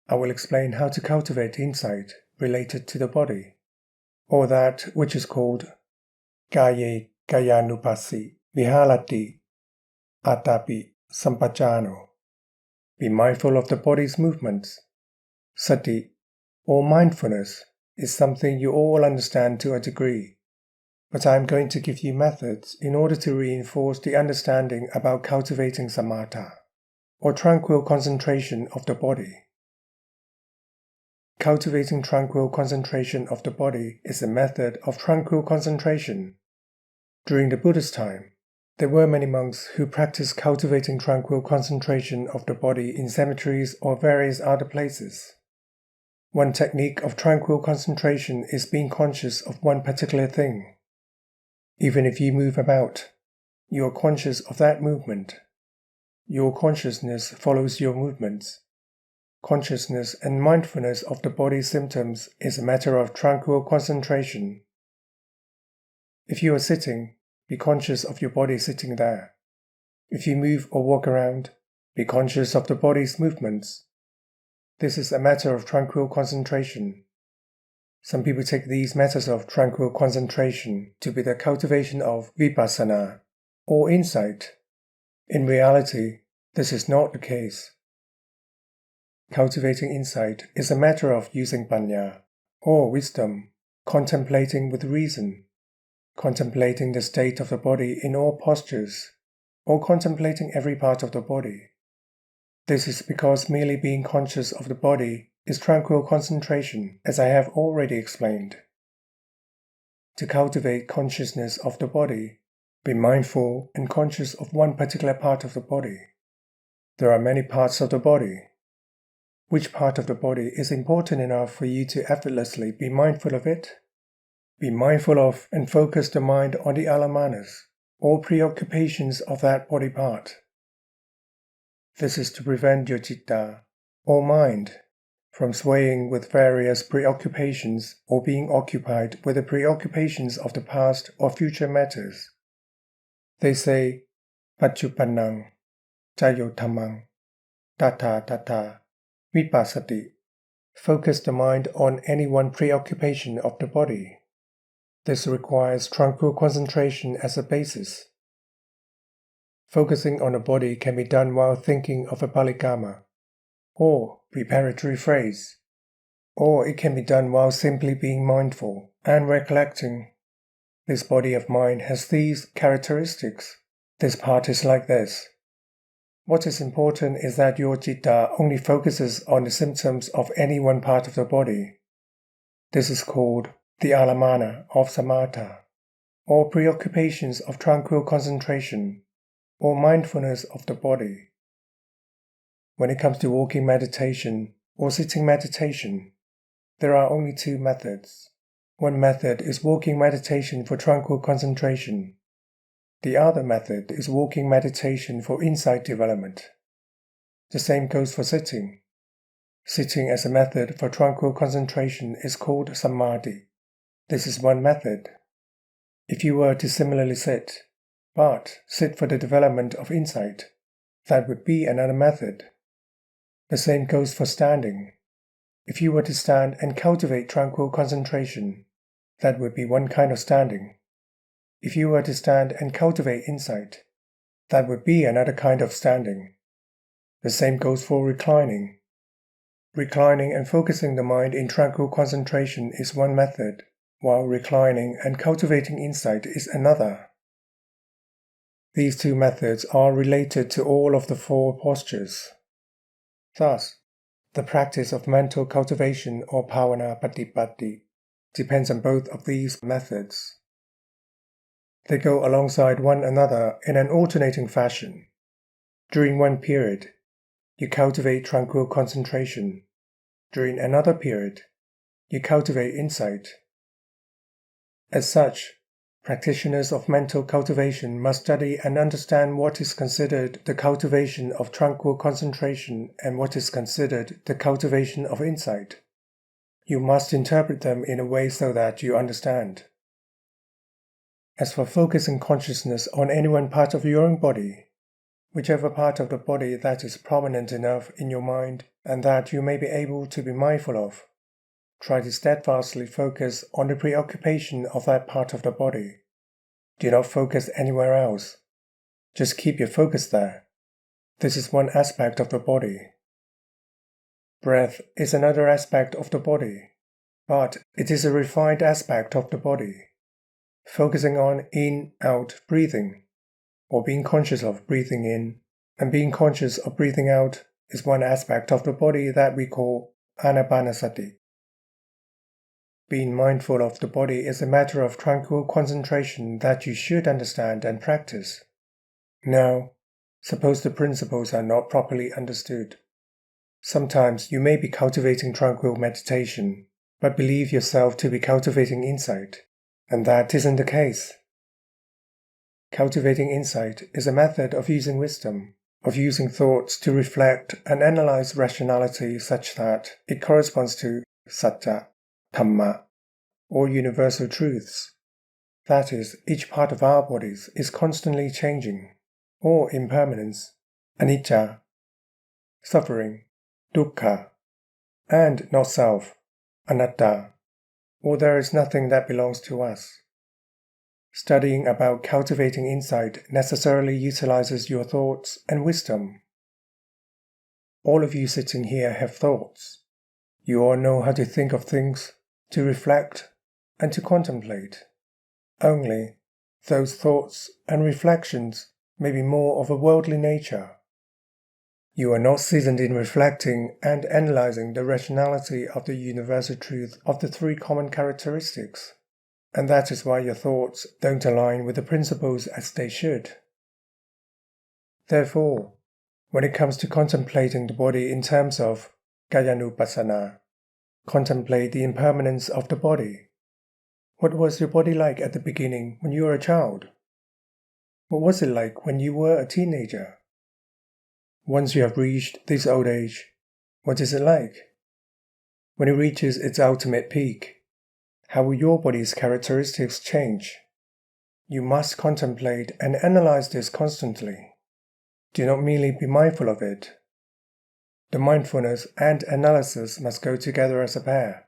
I will explain how to cultivate insight related to the body, or that which is called kāYā-Vipassanā viharati atapi sampajjano. Be mindful of the body's movements. Sati, or mindfulness, is something you all understand to a degree, but I am going to give you methods in order to reinforce the understanding about cultivating samatha, or tranquil concentration of the body. Cultivating tranquil concentration of the body is a method of tranquil concentration. During the Buddha's time, there were many monks who practiced cultivating tranquil concentration of the body in cemeteries or various other places. One technique of tranquil concentration is being conscious of one particular thing. Even if you move about, you are conscious of that movement. Your consciousness follows your movements. Consciousness and mindfulness of the body's symptoms is a matter of tranquil concentration. If you are sitting, be conscious of your body sitting there. If you move or walk around, be conscious of the body's movements. This is a matter of tranquil concentration. Some people take these matters of tranquil concentration to be the cultivation of vipassana, or insight. In reality, this is not the case. Cultivating insight is a matter of using paññā, or wisdom, contemplating with reason, contemplating the state of the body in all postures, or contemplating every part of the body. This is because merely being conscious of the body is tranquil concentration, as I have already explained. To cultivate consciousness of the body, be mindful and conscious of one particular part of the body. There are many parts of the body. Which part of the body is important enough for you to effortlessly be mindful of it? Be mindful of and focus the mind on the alamanas, or preoccupations of that body part. This is to prevent your citta, or mind, from swaying with various preoccupations or being occupied with the preoccupations of the past or future matters. They say, Paccupannang, Cayo Dhammang, Tata Vipassati. Focus the mind on any one preoccupation of the body. This requires tranquil concentration as a basis. Focusing on the body can be done while thinking of a paligama, or preparatory phrase, or it can be done while simply being mindful and recollecting. This body of mind has these characteristics. This part is like this. What is important is that your citta only focuses on the symptoms of any one part of the body. This is called the alamana of samatha, or preoccupations of tranquil concentration, or mindfulness of the body. When it comes to walking meditation or sitting meditation, there are only two methods. One method is walking meditation for tranquil concentration. The other method is walking meditation for insight development. The same goes for sitting. Sitting as a method for tranquil concentration is called samādhi. This is one method. If you were to similarly sit, but sit for the development of insight, that would be another method. The same goes for standing. If you were to stand and cultivate tranquil concentration, that would be one kind of standing. If you were to stand and cultivate insight, that would be another kind of standing. The same goes for reclining. Reclining and focusing the mind in tranquil concentration is one method, while reclining and cultivating insight is another. These two methods are related to all of the four postures. Thus, the practice of mental cultivation or bhavana patipatti depends on both of these methods. They go alongside one another in an alternating fashion. During one period, you cultivate tranquil concentration. During another period, you cultivate insight. As such, practitioners of mental cultivation must study and understand what is considered the cultivation of tranquil concentration and what is considered the cultivation of insight. You must interpret them in a way so that you understand. As for focusing consciousness on any one part of your own body, whichever part of the body that is prominent enough in your mind and that you may be able to be mindful of. Try to steadfastly focus on the preoccupation of that part of the body. Do not focus anywhere else. Just keep your focus there. This is one aspect of the body. Breath is another aspect of the body, but it is a refined aspect of the body. Focusing on in-out breathing, or being conscious of breathing in and being conscious of breathing out, is one aspect of the body that we call anapanasati. Being mindful of the body is a matter of tranquil concentration that you should understand and practice. Now, suppose the principles are not properly understood. Sometimes you may be cultivating tranquil meditation, but believe yourself to be cultivating insight, and that isn't the case. Cultivating insight is a method of using wisdom, of using thoughts to reflect and analyze rationality such that it corresponds to sattva, Dhamma, or universal truths. That is, each part of our bodies is constantly changing, or impermanence, anicca, suffering, dukkha, and not self, anatta, or there is nothing that belongs to us. Studying about cultivating insight necessarily utilizes your thoughts and wisdom. All of you sitting here have thoughts. You all know how to think of things, to reflect, and to contemplate. Only, those thoughts and reflections may be more of a worldly nature. You are not seasoned in reflecting and analyzing the rationality of the universal truth of the three common characteristics, and that is why your thoughts don't align with the principles as they should. Therefore, when it comes to contemplating the body in terms of KāYA-Vipassanā, contemplate the impermanence of the body. What was your body like at the beginning when you were a child? What was it like when you were a teenager? Once you have reached this old age, what is it like? When it reaches its ultimate peak, how will your body's characteristics change? You must contemplate and analyze this constantly. Do not merely be mindful of it. The mindfulness and analysis must go together as a pair.